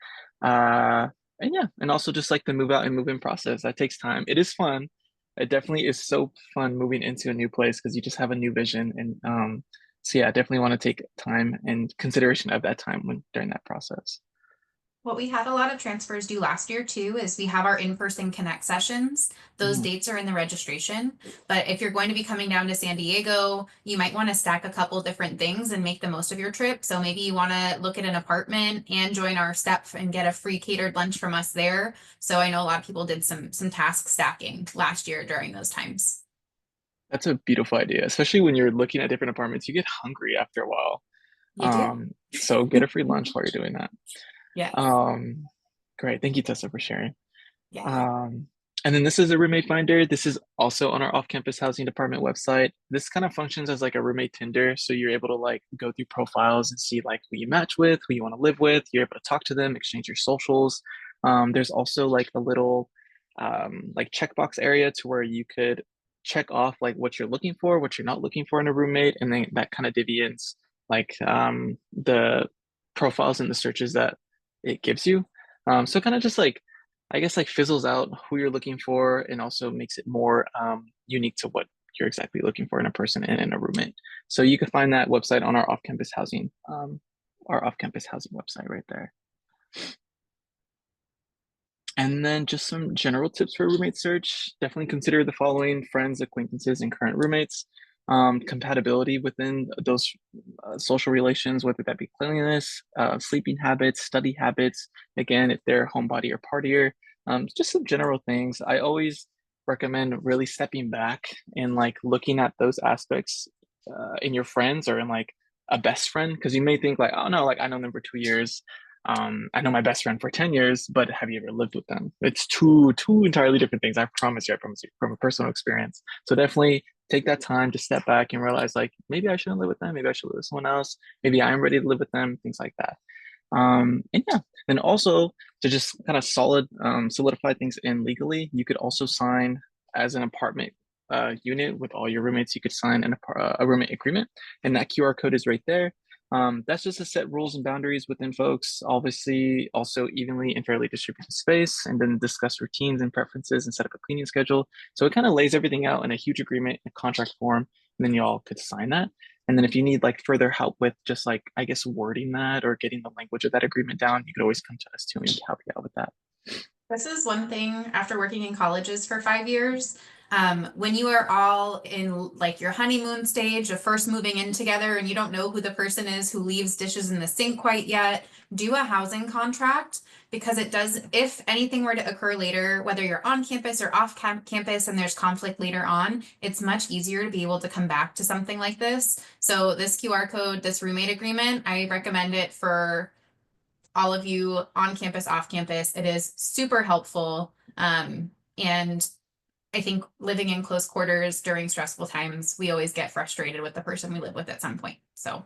And yeah, and also just like the move out and move in process, that takes time. It is fun. It definitely is so fun moving into a new place because you just have a new vision. And so yeah, I definitely want to take time and consideration of that time when during that process. What we had a lot of transfers do last year too is we have our in-person connect sessions. Those dates are in the registration. But if you're going to be coming down to San Diego, you might want to stack a couple different things and make the most of your trip. So maybe you want to look at an apartment and join our step and get a free catered lunch from us there. So I know a lot of people did some task stacking last year during those times. That's a beautiful idea, especially when you're looking at different apartments. You get hungry after a while. You do? So get a free lunch while you're doing that. Yes. Great. Thank you, Tessa, for sharing. Yeah. And then this is a roommate finder. This is also on our off-campus housing department website. This kind of functions as like a roommate Tinder. So you're able to like go through profiles and see like who you match with, who you want to live with. You're able to talk to them, exchange your socials. There's also like a little like checkbox area to where you could check off like what you're looking for, what you're not looking for in a roommate, and then that kind of deviates like the profiles and the searches that it gives you. So kind of just like, I guess like fizzles out who you're looking for and also makes it more unique to what you're exactly looking for in a person and in a roommate. So you can find that website on our off-campus housing website right there. And then just some general tips for roommate search. Definitely consider the following: friends, acquaintances, and current roommates. Compatibility within those social relations, whether that be cleanliness, sleeping habits, study habits. Again, if they're homebody or partier, just some general things. I always recommend really stepping back and like looking at those aspects in your friends or in like a best friend, because you may think like, oh no, like I know them for 2 years. I know my best friend for 10 years, but have you ever lived with them? It's two entirely different things. I promise you from a personal experience. So definitely take that time to step back and realize like maybe I shouldn't live with them, maybe I should live with someone else, maybe I'm ready to live with them, things like that. And yeah, then also to just kind of solidify things in legally, you could also sign as an apartment unit with all your roommates. You could sign a roommate agreement, and that QR code is right there. That's just to set rules and boundaries within folks, obviously also evenly and fairly distributed space, and then discuss routines and preferences and set up a cleaning schedule. So it kind of lays everything out in a huge agreement in contract form, and then y'all could sign that. And then if you need like further help with just like, I guess, wording that or getting the language of that agreement down, you could always come to us too and help you out with that. This is one thing after working in colleges for 5 years. When you are all in like your honeymoon stage of first moving in together and you don't know who the person is who leaves dishes in the sink quite yet, do a housing contract, because it does, if anything were to occur later, whether you're on campus or off campus and there's conflict later on, it's much easier to be able to come back to something like this. So this QR code, this roommate agreement, I recommend it for all of you on campus, off campus. It is super helpful. And I think living in close quarters during stressful times, we always get frustrated with the person we live with at some point. So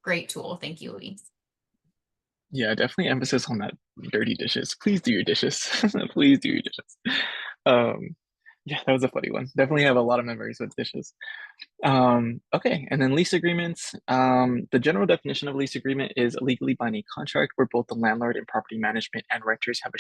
great tool. Thank you, Louise. Yeah, definitely emphasis on that dirty dishes. Please do your dishes. Please do your dishes. Yeah, that was a funny one. Definitely have a lot of memories with dishes. Okay, and then lease agreements. The general definition of lease agreement is a legally binding contract where both the landlord and property management and renters have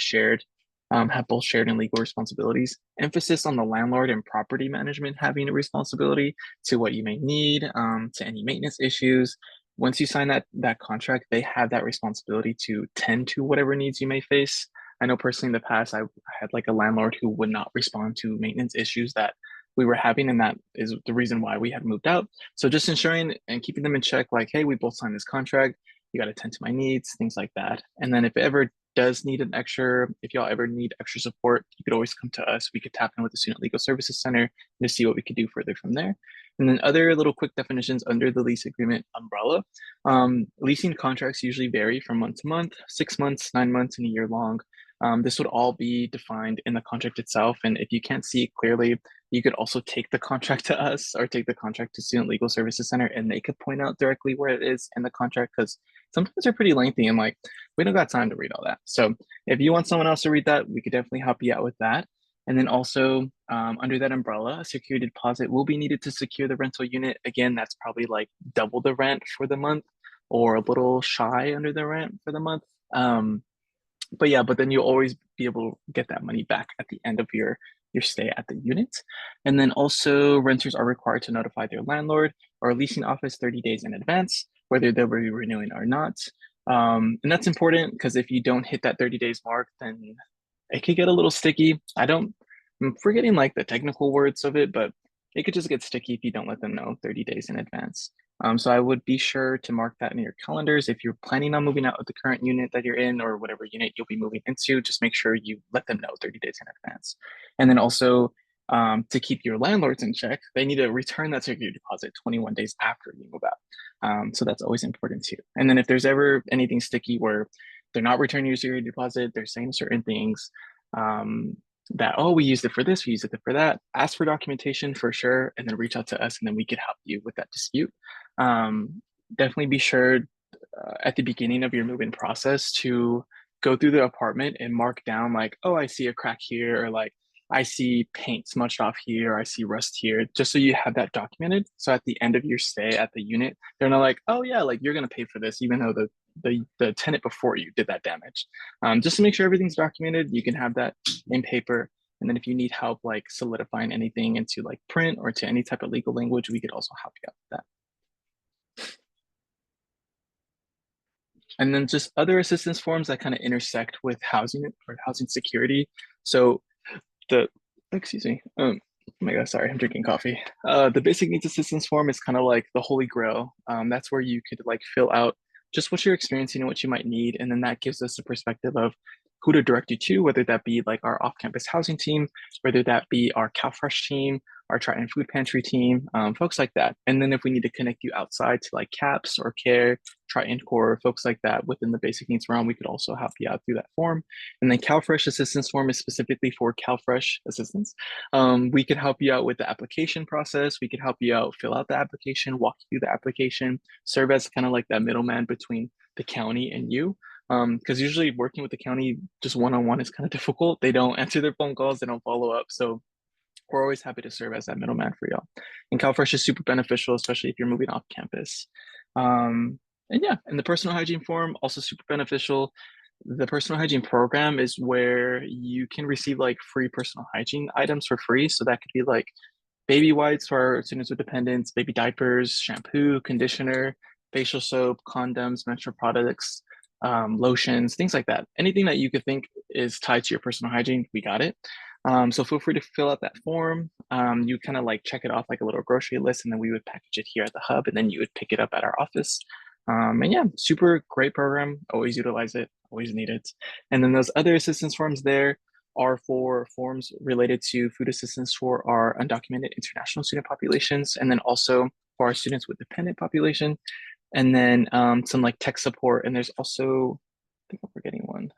both shared in legal responsibilities. Emphasis on the landlord and property management having a responsibility to what you may need, to any maintenance issues. Once you sign that contract, they have that responsibility to tend to whatever needs you may face. I know personally in the past, I had like a landlord who would not respond to maintenance issues that we were having, and that is the reason why we had moved out. So just ensuring and keeping them in check, like, hey, we both signed this contract, you got to tend to my needs, things like that. And then if it ever does need if y'all ever need extra support, you could always come to us. We could tap in with the Student Legal Services Center to see what we could do further from there. And then other little quick definitions under the lease agreement umbrella. Leasing contracts usually vary from month to month, 6 months, 9 months, and a year long. This would all be defined in the contract itself. And if you can't see it clearly, you could also take the contract to us or take the contract to Student Legal Services Center, and they could point out directly where it is in the contract, because sometimes they're pretty lengthy and like we don't got time to read all that. So if you want someone else to read that, we could definitely help you out with that. And then also under that umbrella, a security deposit will be needed to secure the rental unit. Again, that's probably like double the rent for the month or a little shy under the rent for the month. But then you'll always be able to get that money back at the end of your stay at the unit. And then also renters are required to notify their landlord or leasing office 30 days in advance, whether they'll be renewing or not. And that's important because if you don't hit that 30 days mark, then it could get a little sticky. I'm forgetting like the technical words of it, but it could just get sticky if you don't let them know 30 days in advance. So I would be sure to mark that in your calendars. If you're planning on moving out of the current unit that you're in or whatever unit you'll be moving into, just make sure you let them know 30 days in advance. And then also to keep your landlords in check, they need to return that security deposit 21 days after you move out. So that's always important too. And then if there's ever anything sticky where they're not returning your security deposit, they're saying certain things, that, oh, we used it for this, we used it for that, ask for documentation for sure, and then reach out to us and then we could help you with that dispute. Definitely be sure at the beginning of your move-in process to go through the apartment and mark down like, oh, I see a crack here, or like I see paint smudged off here, or I see rust here, just so you have that documented. So at the end of your stay at the unit, they're not like, oh yeah, like you're gonna pay for this, even though the tenant before you did that damage. Just to make sure everything's documented, you can have that in paper. And then if you need help like solidifying anything into like print or to any type of legal language, we could also help you out with that. And then just other assistance forms that kind of intersect with housing or housing security. So excuse me. Oh my God, sorry, I'm drinking coffee. The basic needs assistance form is kind of like the holy grail. That's where you could like fill out just what you're experiencing and what you might need. And then that gives us a perspective of who to direct you to, whether that be like our off-campus housing team, whether that be our CalFresh team, our Triton Food Pantry team, folks like that. And then if we need to connect you outside to like CAPS or CARE, Triton Core, folks like that within the basic needs realm, we could also help you out through that form. And then CalFresh assistance form is specifically for CalFresh assistance. We could help you out with the application process. We could help you out, fill out the application, walk you through the application, serve as kind of like that middleman between the county and you. Because usually working with the county just one-on-one is kind of difficult. They don't answer their phone calls, they don't follow up. So we're always happy to serve as that middleman for y'all. And CalFresh is super beneficial, especially if you're moving off campus. And yeah, and the personal hygiene form, also super beneficial. The personal hygiene program is where you can receive like free personal hygiene items for free. So that could be like baby wipes for students with dependents, baby diapers, shampoo, conditioner, facial soap, condoms, menstrual products, lotions, things like that. Anything that you could think is tied to your personal hygiene, we got it. So feel free to fill out that form. You kind of like check it off like a little grocery list, and then we would package it here at the hub, and then you would pick it up at our office. And yeah, super great program. Always utilize it, always need it. And then those other assistance forms there are for forms related to food assistance for our undocumented international student populations, and then also for our students with dependent population, and then some like tech support. And there's also, I think I'm forgetting one.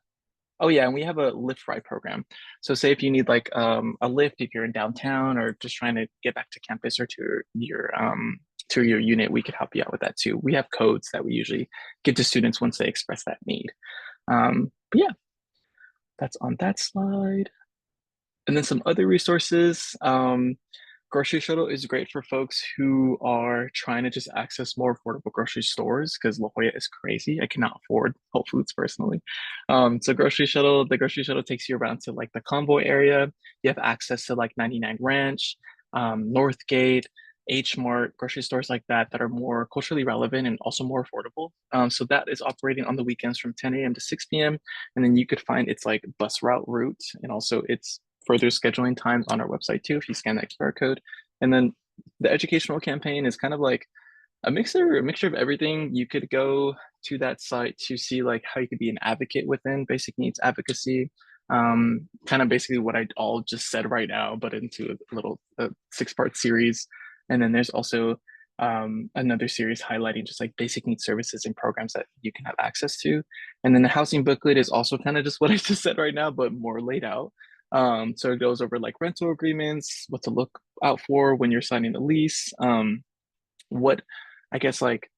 Oh yeah, and we have a Lyft ride program. So say if you need like a Lyft if you're in downtown or just trying to get back to campus or to your unit, we could help you out with that too. We have codes that we usually give to students once they express that need. But yeah, that's on that slide. And then some other resources. Grocery Shuttle is great for folks who are trying to just access more affordable grocery stores because La Jolla is crazy. I cannot afford Whole Foods personally. So the Grocery Shuttle takes you around to like the Convoy area. You have access to like 99 Ranch, Northgate, H Mart, grocery stores like that that are more culturally relevant and also more affordable. So that is operating on the weekends from 10 a.m. to 6 p.m. And then you could find its like bus route and also its further scheduling times on our website too if you scan that QR code. And then the educational campaign is kind of like a mixture of everything. You could go to that site to see like how you could be an advocate within basic needs advocacy. Kind of basically what I all just said right now, but into a little 6-part series. And then there's also another series highlighting just like basic needs services and programs that you can have access to. And then the housing booklet is also kind of just what I just said right now, but more laid out. So it goes over like rental agreements, what to look out for when you're signing a lease, what I guess like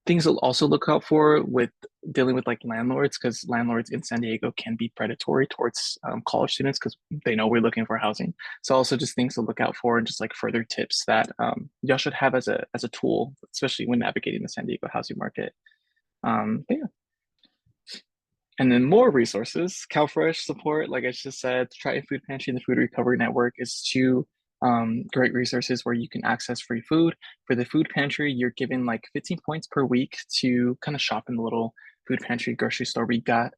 things to also look out for with dealing with like landlords, because landlords in San Diego can be predatory towards college students because they know we're looking for housing. So also just things to look out for and just like further tips that y'all should have as a tool, especially when navigating the San Diego housing market. But yeah. And then more resources, CalFresh support, like I just said, Triton Food Pantry and the Food Recovery Network is two great resources where you can access free food. For the food pantry, you're given like 15 points per week to kind of shop in the little food pantry, grocery store. We got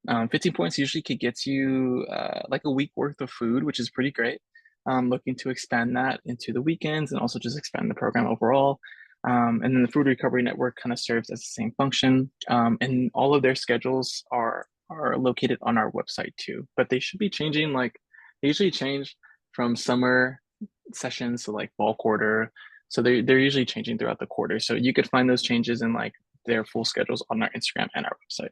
15 points usually could get you like a week worth of food, which is pretty great. Looking to expand that into the weekends and also just expand the program overall. And then the Food Recovery Network kind of serves as the same function. And all of their schedules are located on our website too, but they should be changing. Like they usually change from summer sessions to like fall quarter. So they're usually changing throughout the quarter. So you could find those changes in like their full schedules on our Instagram and our website.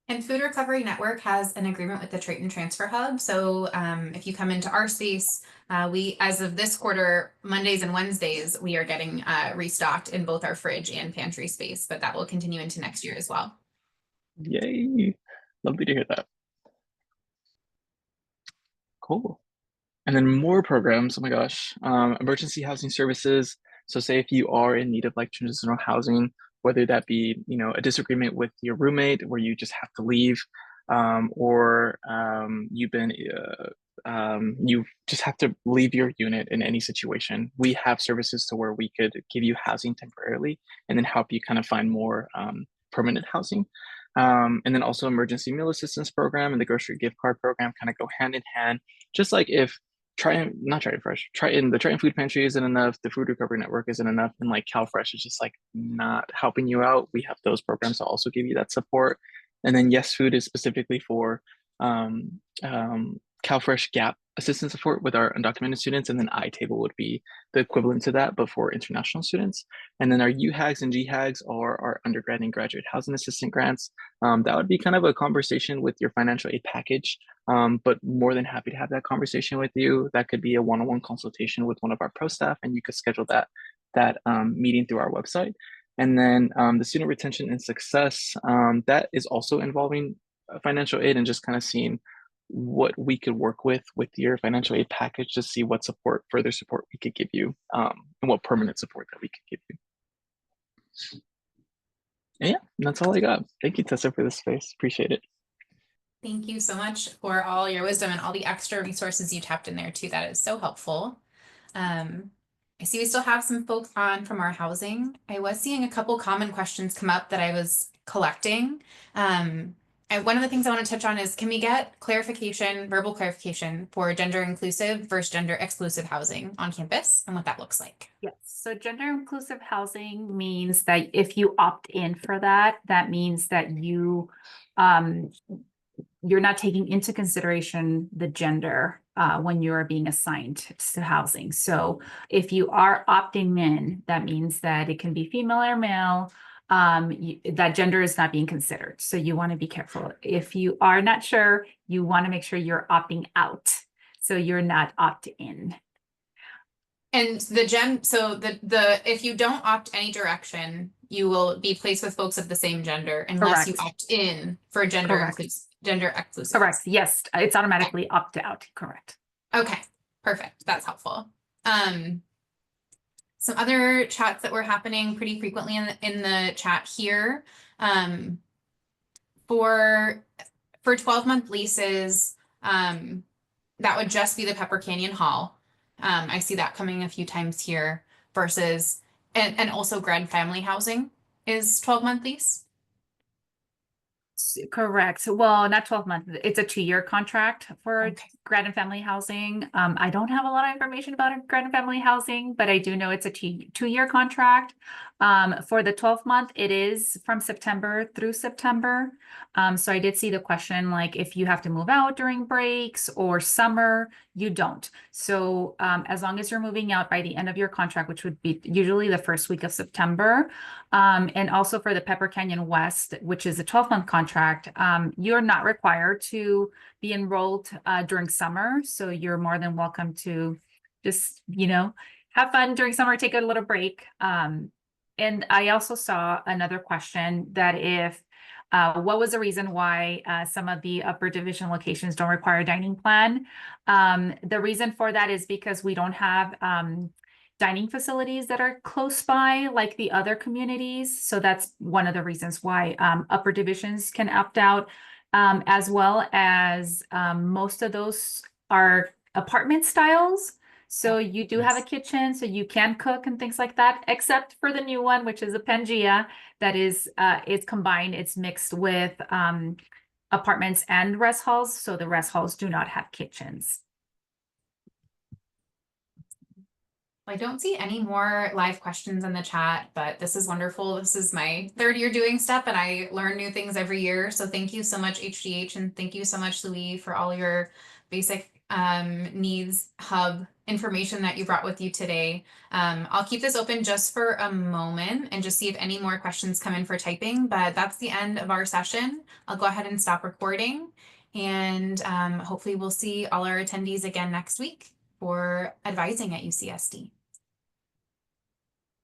And Food Recovery Network has an agreement with the Triton Transfer Hub. So if you come into our space, we, as of this quarter, Mondays and Wednesdays, we are getting restocked in both our fridge and pantry space, but that will continue into next year as well. Yay. Lovely to hear that. Cool. And then more programs. Oh my gosh. Emergency housing services. So say if you are in need of like transitional housing, whether that be, you know, a disagreement with your roommate where you just have to leave, or you just have to leave your unit in any situation. We have services to where we could give you housing temporarily and then help you kind of find more permanent housing. And then also emergency meal assistance program and the grocery gift card program kind of go hand in hand. Just like if the Triton Food Pantry isn't enough, the Food Recovery Network isn't enough, and like CalFresh is just like not helping you out. We have those programs to also give you that support. And then Yes Food is specifically for CalFresh Gap assistance support with our undocumented students, and then iTable would be the equivalent to that, but for international students. And then our UHAGs and GHAGs are our undergrad and graduate housing assistant grants. That would be kind of a conversation with your financial aid package, but more than happy to have that conversation with you. That could be a one-on-one consultation with one of our pro staff, and you could schedule that meeting through our website. And then the student retention and success, that is also involving financial aid and just kind of seeing what we could work with your financial aid package to see what further support we could give you, and what permanent support that we could give you. And yeah, that's all I got. Thank you, Tessa, for this space. Appreciate it. Thank you so much for all your wisdom and all the extra resources you tapped in there too. That is so helpful. I see we still have some folks on from our housing. I was seeing a couple common questions come up that I was collecting. And one of the things I want to touch on is, can we get clarification, verbal clarification for gender inclusive versus gender exclusive housing on campus and what that looks like? Yes, so gender inclusive housing means that if you opt in for that, that means that you're not taking into consideration the gender when you're being assigned to housing. So if you are opting in, that means that it can be female or male. That gender is not being considered. So you want to be careful. If you are not sure, you want to make sure you're opting out. So you're not opt in. And if you don't opt any direction, you will be placed with folks of the same gender unless you opt in for gender exclusive. Correct. Yes, it's automatically opt out. Correct. Okay, perfect. That's helpful. Some other chats that were happening pretty frequently in the chat here. For 12-month leases, that would just be the Pepper Canyon Hall. I see that coming a few times here versus, and also grad family housing is 12-month lease. Correct. Well, not 12 months. It's a 2-year contract for grad and family housing. I don't have a lot of information about grad and family housing, but I do know it's a 2-year contract. For the 12-month, it is from September through September. So I did see the question, like if you have to move out during breaks or summer, you don't. So as long as you're moving out by the end of your contract, which would be usually the first week of September, and also for the Pepper Canyon West, which is a 12-month contract, you're not required to be enrolled during summer. So you're more than welcome to just, have fun during summer, take a little break. And I also saw another question that what was the reason why some of the upper division locations don't require a dining plan? The reason for that is because we don't have dining facilities that are close by like the other communities. So that's one of the reasons why upper divisions can opt out, as well as most of those are apartment styles. So you do have a kitchen, so you can cook and things like that, except for the new one, which is a Pangea that is it's combined, it's mixed with apartments and rest halls. So the rest halls do not have kitchens. I don't see any more live questions in the chat, but this is wonderful. This is my third year doing STEP and I learn new things every year. So thank you so much, HGH, and thank you so much, Louis, for all your basic needs hub information that you brought with you today. I'll keep this open just for a moment and just see if any more questions come in for typing, but that's the end of our session. I'll go ahead and stop recording, and hopefully we'll see all our attendees again next week for advising at UCSD.